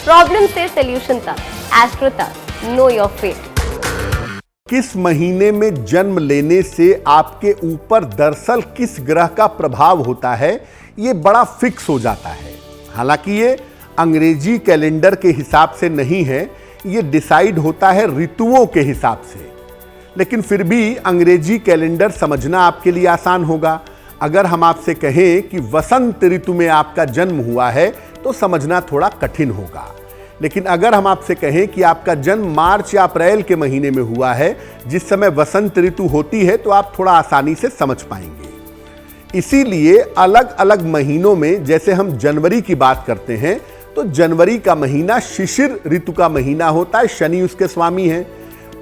Problem से solution तक, astro तक, नो योर फेट। किस महीने में जन्म लेने से आपके ऊपर दरअसल किस ग्रह का प्रभाव होता है, ये बड़ा फिक्स हो जाता है। हालांकि ये अंग्रेजी कैलेंडर के हिसाब से नहीं है, ये डिसाइड होता है ऋतुओं के हिसाब से। लेकिन फिर भी अंग्रेजी कैलेंडर समझना आपके लिए आसान होगा। अगर हम आपसे कहें कि वसंत ऋतु में आपका जन्म हुआ है तो समझना थोड़ा कठिन होगा। लेकिन अगर हम आपसे कहें कि आपका जन्म मार्च या अप्रैल के महीने में हुआ है, जिस समय वसंत ऋतु होती है, तो आप थोड़ा आसानी से समझ पाएंगे। इसीलिए अलग अलग महीनों में, जैसे हम जनवरी की बात करते हैं, तो जनवरी का महीना शिशिर ऋतु का महीना होता है, शनि उसके स्वामी हैं।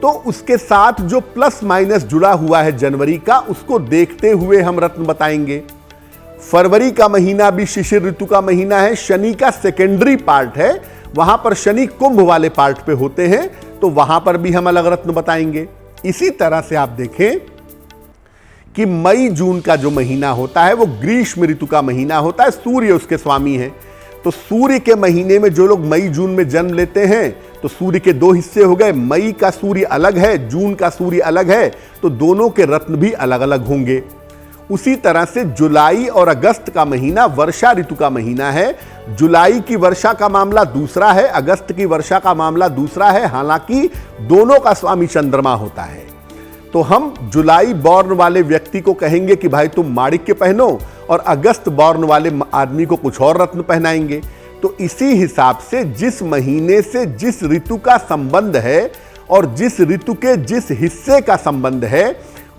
तो उसके साथ जो प्लस माइनस जुड़ा हुआ है जनवरी का, उसको देखते हुए हम रत्न बताएंगे। फरवरी का महीना भी शिशिर ऋतु का महीना है, शनि का सेकेंडरी पार्ट है, वहां पर शनि कुंभ वाले पार्ट पे होते हैं, तो वहां पर भी हम अलग रत्न बताएंगे। इसी तरह से आप देखें कि मई जून का जो महीना होता है वो ग्रीष्म ऋतु का महीना होता है, सूर्य उसके स्वामी हैं। तो सूर्य के महीने में जो लोग मई जून में जन्म लेते हैं, तो सूर्य के दो हिस्से हो गए, मई का सूर्य अलग है, जून का सूर्य अलग है, तो दोनों के रत्न भी अलग अलग होंगे। उसी तरह से जुलाई और अगस्त का महीना वर्षा ऋतु का महीना है। जुलाई की वर्षा का मामला दूसरा है, अगस्त की वर्षा का मामला दूसरा है, हालांकि दोनों का स्वामी चंद्रमा होता है। तो हम जुलाई बॉर्न वाले व्यक्ति को कहेंगे कि भाई तुम माणिक्य पहनो, और अगस्त बॉर्न वाले आदमी को कुछ और रत्न पहनाएंगे। तो इसी हिसाब से जिस महीने से जिस ऋतु का संबंध है और जिस ऋतु के जिस हिस्से का संबंध है,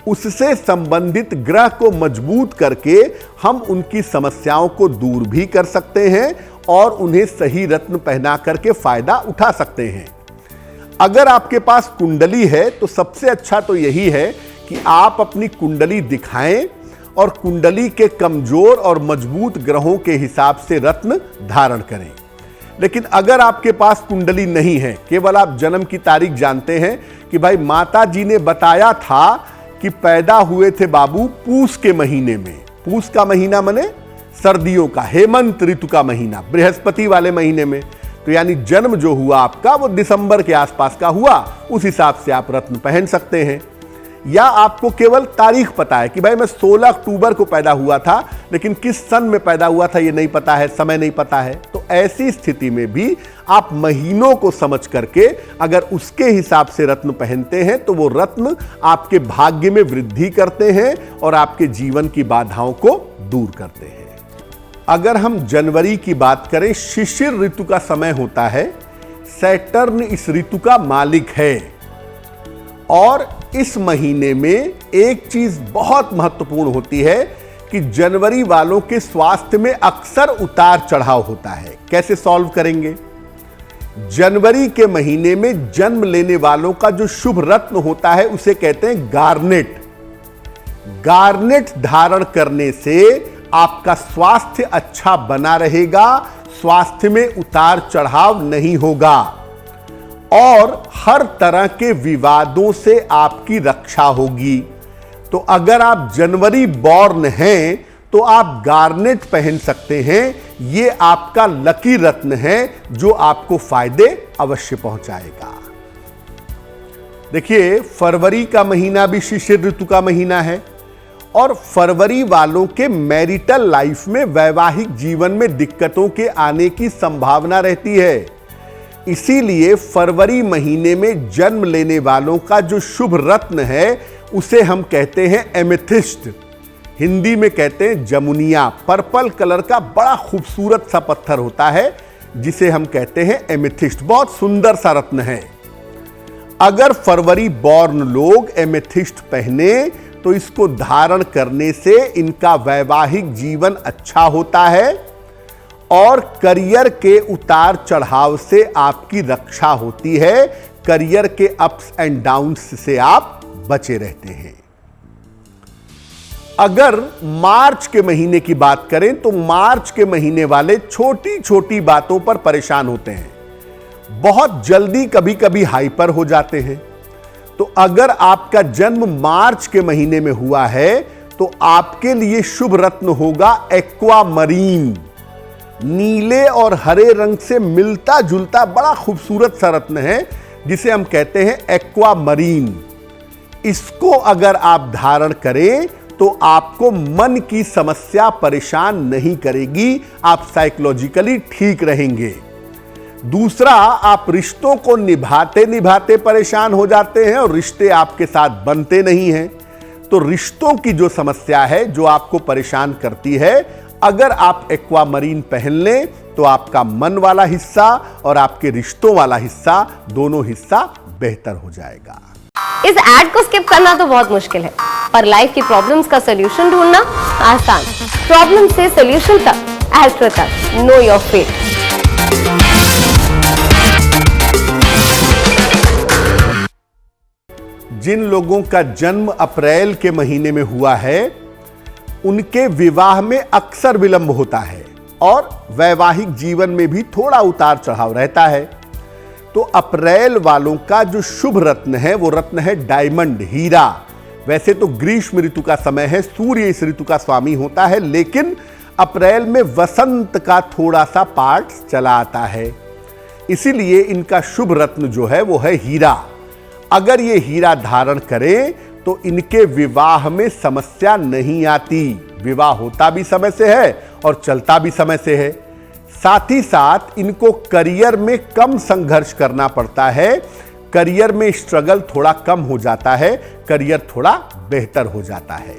उससे संबंधित ग्रह को मजबूत करके हम उनकी समस्याओं को दूर भी कर सकते हैं और उन्हें सही रत्न पहना करके फायदा उठा सकते हैं। अगर आपके पास कुंडली है तो सबसे अच्छा तो यही है कि आप अपनी कुंडली दिखाएं और कुंडली के कमजोर और मजबूत ग्रहों के हिसाब से रत्न धारण करें। लेकिन अगर आपके पास कुंडली नहीं है, केवल आप जन्म की तारीख जानते हैं कि भाई माता जी ने बताया था कि पैदा हुए थे बाबू पूस के महीने में, पूस का महीना माने सर्दियों का, हेमंत ऋतु का महीना, बृहस्पति वाले महीने में, तो यानी जन्म जो हुआ आपका वो दिसंबर के आसपास का हुआ, उस हिसाब से आप रत्न पहन सकते हैं। या आपको केवल तारीख पता है कि भाई मैं 16 अक्टूबर को पैदा हुआ था, लेकिन किस सन में पैदा हुआ था ये नहीं पता है, समय नहीं पता है, तो ऐसी स्थिति में भी आप महीनों को समझ करके अगर उसके हिसाब से रत्न पहनते हैं तो वो रत्न आपके भाग्य में वृद्धि करते हैं और आपके जीवन की बाधाओं को दूर करते हैं। अगर हम जनवरी की बात करें, शिशिर ऋतु का समय होता है, सैटर्न इस ऋतु का मालिक है, और इस महीने में एक चीज बहुत महत्वपूर्ण होती है कि जनवरी वालों के स्वास्थ्य में अक्सर उतार चढ़ाव होता है। कैसे सॉल्व करेंगे? जनवरी के महीने में जन्म लेने वालों का जो शुभ रत्न होता है उसे कहते हैं गार्नेट। गार्नेट धारण करने से आपका स्वास्थ्य अच्छा बना रहेगा, स्वास्थ्य में उतार चढ़ाव नहीं होगा और हर तरह के विवादों से आपकी रक्षा होगी। तो अगर आप जनवरी बॉर्न हैं तो आप गार्नेट पहन सकते हैं, ये आपका लकी रत्न है जो आपको फायदे अवश्य पहुंचाएगा। देखिए, फरवरी का महीना भी शिशिर ऋतु का महीना है और फरवरी वालों के मैरिटल लाइफ में, वैवाहिक जीवन में दिक्कतों के आने की संभावना रहती है। इसीलिए फरवरी महीने में जन्म लेने वालों का जो शुभ रत्न है उसे हम कहते हैं एमेथिस्ट, हिंदी में कहते हैं जमुनिया। पर्पल कलर का बड़ा खूबसूरत सा पत्थर होता है जिसे हम कहते हैं एमेथिस्ट, बहुत सुंदर सा रत्न है। अगर फरवरी बॉर्न लोग एमेथिस्ट पहने तो इसको धारण करने से इनका वैवाहिक जीवन अच्छा होता है और करियर के उतार चढ़ाव से आपकी रक्षा होती है, करियर के अप्स एंड डाउन्स से आप बचे रहते हैं। अगर मार्च के महीने की बात करें तो मार्च के महीने वाले छोटी छोटी बातों पर परेशान होते हैं, बहुत जल्दी कभी कभी हाइपर हो जाते हैं। तो अगर आपका जन्म मार्च के महीने में हुआ है तो आपके लिए शुभ रत्न होगा एक्वा मरीन। नीले और हरे रंग से मिलता जुलता बड़ा खूबसूरत सा रत्न है जिसे हम कहते हैं एक्वामरीन। इसको अगर आप धारण करें तो आपको मन की समस्या परेशान नहीं करेगी, आप साइकोलॉजिकली ठीक रहेंगे। दूसरा, आप रिश्तों को निभाते निभाते परेशान हो जाते हैं और रिश्ते आपके साथ बनते नहीं हैं। तो रिश्तों की जो समस्या है, जो आपको परेशान करती है, अगर आप एक्वामरीन पहन लें तो आपका मन वाला हिस्सा और आपके रिश्तों वाला हिस्सा, दोनों हिस्सा बेहतर हो जाएगा। इस एड को स्किप करना तो बहुत मुश्किल है, पर लाइफ की प्रॉब्लम्स का सॉल्यूशन ढूंढना आसान। प्रॉब्लम से सॉल्यूशन तक, एस्ट्रो तक, नो योर फेट। जिन लोगों का जन्म अप्रैल के महीने में हुआ है, उनके विवाह में अक्सर विलंब होता है और वैवाहिक जीवन में भी थोड़ा उतार चढ़ाव रहता है। तो अप्रैल वालों का जो शुभ रत्न है वो रत्न है डायमंड, हीरा। वैसे तो ग्रीष्म ऋतु का समय है, सूर्य इस ऋतु का स्वामी होता है, लेकिन अप्रैल में वसंत का थोड़ा सा पार्ट चला आता है, इसीलिए इनका शुभ रत्न जो है वो है हीरा। अगर ये हीरा धारण करें तो इनके विवाह में समस्या नहीं आती। विवाह होता भी समय से है और चलता भी समय से है। साथ ही साथ इनको करियर में कम संघर्ष करना पड़ता है, करियर में स्ट्रगल थोड़ा कम हो जाता है, करियर थोड़ा बेहतर हो जाता है।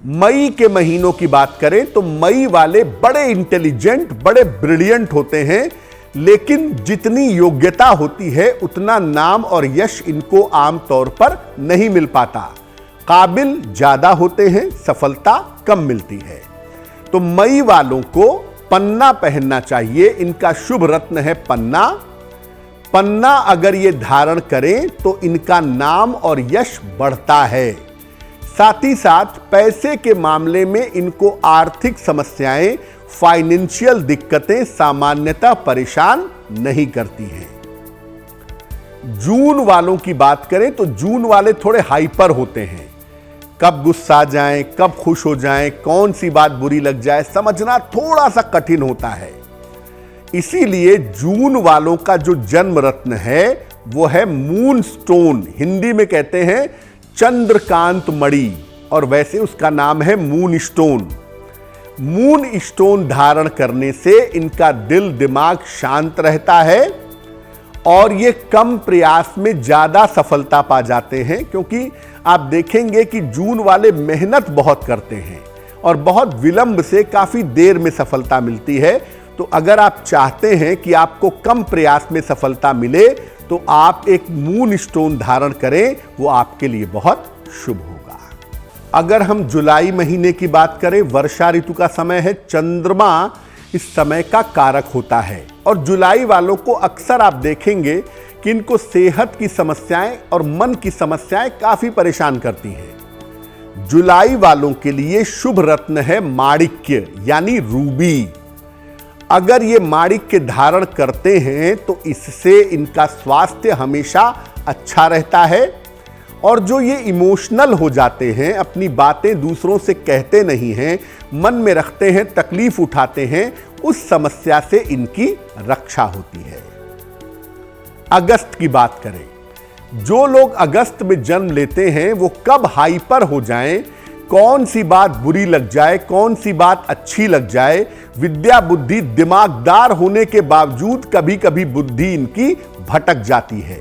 मई के महीनों की बात करें तो मई वाले बड़े इंटेलिजेंट, बड़े ब्रिलियंट होते हैं, लेकिन जितनी योग्यता होती है उतना नाम और यश इनको आमतौर पर नहीं मिल पाता। काबिल ज्यादा होते हैं, सफलता कम मिलती है। तो मई वालों को पन्ना पहनना चाहिए। इनका शुभ रत्न है पन्ना। पन्ना अगर ये धारण करें तो इनका नाम और यश बढ़ता है। साथ ही साथ पैसे के मामले में इनको आर्थिक समस्याएं, फाइनेंशियल दिक्कतें सामान्यतः परेशान नहीं करती हैं। जून वालों की बात करें तो जून वाले थोड़े हाइपर होते हैं। कब गुस्सा जाएं, कब खुश हो जाएं, कौन सी बात बुरी लग जाए, समझना थोड़ा सा कठिन होता है। इसीलिए जून वालों का जो जन्म रत्न है वो है मून स्टोन, हिंदी में कहते हैं चंद्रकांत मणि, और वैसे उसका नाम है मून स्टोन। मून स्टोन धारण करने से इनका दिल दिमाग शांत रहता है और ये कम प्रयास में ज्यादा सफलता पा जाते हैं, क्योंकि आप देखेंगे कि जून वाले मेहनत बहुत करते हैं और बहुत विलंब से काफी देर में सफलता मिलती है। तो अगर आप चाहते हैं कि आपको कम प्रयास में सफलता मिले तो आप एक मून स्टोन धारण करें, वो आपके लिए बहुत शुभ होगा। अगर हम जुलाई महीने की बात करें, वर्षा ऋतु का समय है, चंद्रमा इस समय का कारक होता है और जुलाई वालों को अक्सर आप देखेंगे कि इनको सेहत की समस्याएं और मन की समस्याएं काफी परेशान करती हैं। जुलाई वालों के लिए शुभ रत्न है माणिक्य यानी रूबी। अगर ये माणिक्य धारण करते हैं तो इससे इनका स्वास्थ्य हमेशा अच्छा रहता है और जो ये इमोशनल हो जाते हैं, अपनी बातें दूसरों से कहते नहीं हैं, मन में रखते हैं, तकलीफ उठाते हैं, उस समस्या से इनकी रक्षा होती है। अगस्त की बात करें, जो लोग अगस्त में जन्म लेते हैं वो कब हाइपर हो जाएं, कौन सी बात बुरी लग जाए, कौन सी बात अच्छी लग जाए, विद्या बुद्धि दिमागदार होने के बावजूद कभी कभी बुद्धि इनकी भटक जाती है।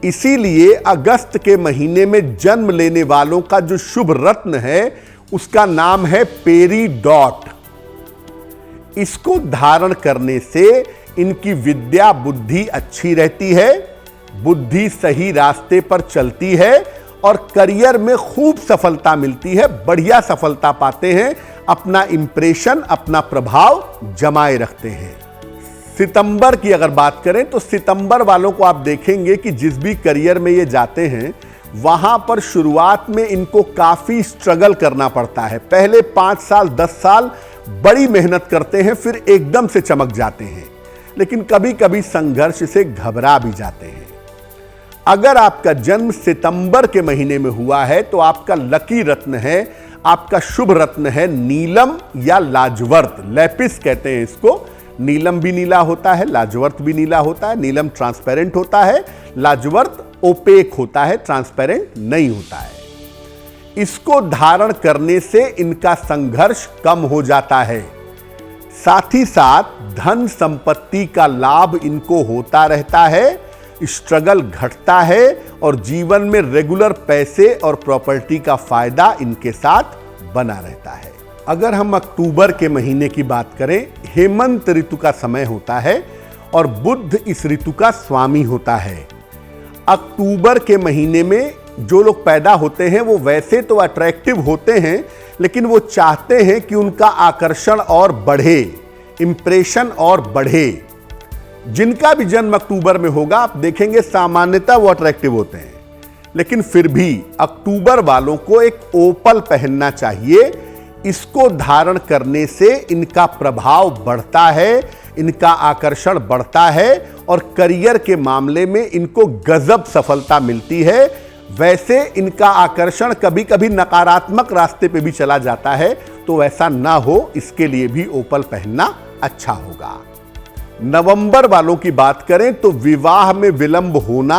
इसीलिए अगस्त के महीने में जन्म लेने वालों का जो शुभ रत्न है उसका नाम है पेरीडॉट। इसको धारण करने से इनकी विद्या बुद्धि अच्छी रहती है, बुद्धि सही रास्ते पर चलती है और करियर में खूब सफलता मिलती है, बढ़िया सफलता पाते हैं, अपना इंप्रेशन, अपना प्रभाव जमाए रखते हैं। सितंबर की अगर बात करें तो सितंबर वालों को आप देखेंगे कि जिस भी करियर में ये जाते हैं वहां पर शुरुआत में इनको काफी स्ट्रगल करना पड़ता है। पहले 5 साल 10 साल बड़ी मेहनत करते हैं, फिर एकदम से चमक जाते हैं, लेकिन कभी कभी संघर्ष से घबरा भी जाते हैं। अगर आपका जन्म सितंबर के महीने में हुआ है तो आपका लकी रत्न है आपका शुभ रत्न है नीलम या लाजवर्त, लैपिस कहते हैं इसको। नीलम भी नीला होता है, लाजवर्त भी नीला होता है। नीलम ट्रांसपेरेंट होता है, लाजवर्त ओपेक होता है, ट्रांसपेरेंट नहीं होता है। इसको धारण करने से इनका संघर्ष कम हो जाता है, साथ ही साथ धन संपत्ति का लाभ इनको होता रहता है, स्ट्रगल घटता है और जीवन में रेगुलर पैसे और प्रॉपर्टी का फायदा इनके साथ बना रहता है। अगर हम अक्टूबर के महीने की बात करें, हेमंत ऋतु का समय होता है और बुध इस ऋतु का स्वामी होता है। अक्टूबर के महीने में जो लोग पैदा होते हैं वो वैसे तो अट्रैक्टिव होते हैं, लेकिन वो चाहते हैं कि उनका आकर्षण और बढ़े, इंप्रेशन और बढ़े। जिनका भी जन्म अक्टूबर में होगा आप देखेंगे सामान्यतः वो अट्रैक्टिव होते हैं, लेकिन फिर भी अक्टूबर वालों को एक ओपल पहनना चाहिए। इसको धारण करने से इनका प्रभाव बढ़ता है, इनका आकर्षण बढ़ता है और करियर के मामले में इनको गजब सफलता मिलती है। वैसे इनका आकर्षण कभी कभी नकारात्मक रास्ते पे भी चला जाता है, तो ऐसा ना हो इसके लिए भी ओपल पहनना अच्छा होगा। नवंबर वालों की बात करें तो विवाह में विलंब होना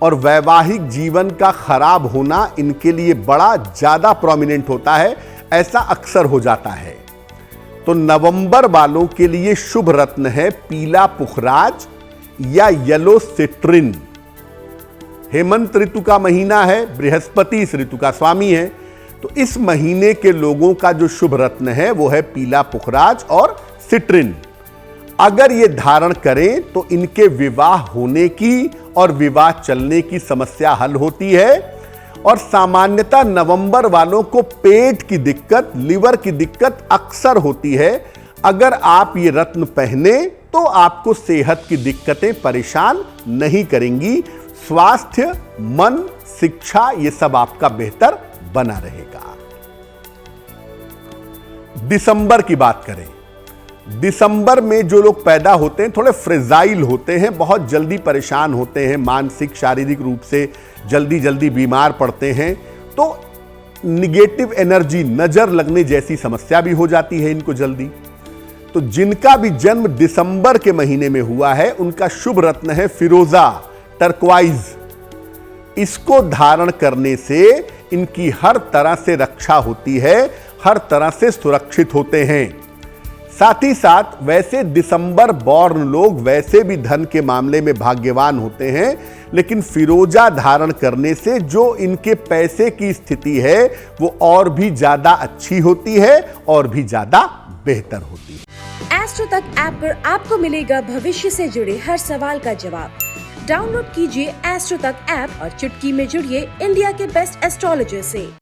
और वैवाहिक जीवन का खराब होना इनके लिए बड़ा ज्यादा प्रोमिनेंट होता है, ऐसा अक्सर हो जाता है। तो नवंबर वालों के लिए शुभ रत्न है पीला पुखराज या येलो सिट्रिन। हेमंत ऋतु का महीना है, बृहस्पति इस ऋतु का स्वामी है, तो इस महीने के लोगों का जो शुभ रत्न है वो है पीला पुखराज और सिट्रिन। अगर ये धारण करें तो इनके विवाह होने की और विवाह चलने की समस्या हल होती है। और सामान्यतः नवंबर वालों को पेट की दिक्कत, लिवर की दिक्कत अक्सर होती है। अगर आप ये रत्न पहने तो आपको सेहत की दिक्कतें परेशान नहीं करेंगी। स्वास्थ्य, मन, शिक्षा ये सब आपका बेहतर बना रहेगा। दिसंबर की बात करें, दिसंबर में जो लोग पैदा होते हैं थोड़े फ्रेजाइल होते हैं, बहुत जल्दी परेशान होते हैं, मानसिक शारीरिक रूप से जल्दी जल्दी बीमार पड़ते हैं, तो निगेटिव एनर्जी, नजर लगने जैसी समस्या भी हो जाती है इनको जल्दी। तो जिनका भी जन्म दिसंबर के महीने में हुआ है उनका शुभ रत्न है फिरोजा, टर्क्वाइज। इसको धारण करने से इनकी हर तरह से रक्षा होती है, हर तरह से सुरक्षित होते हैं। साथ ही साथ वैसे दिसंबर बॉर्न लोग वैसे भी धन के मामले में भाग्यवान होते हैं, लेकिन फिरोजा धारण करने से जो इनके पैसे की स्थिति है वो और भी ज्यादा अच्छी होती है और भी ज्यादा बेहतर होती है। एस्ट्रो तक ऐप पर आपको मिलेगा भविष्य से जुड़े हर सवाल का जवाब। डाउनलोड कीजिए एस्ट्रो तक ऐप और चुटकी में जुड़िए इंडिया के बेस्ट एस्ट्रोलॉजर से।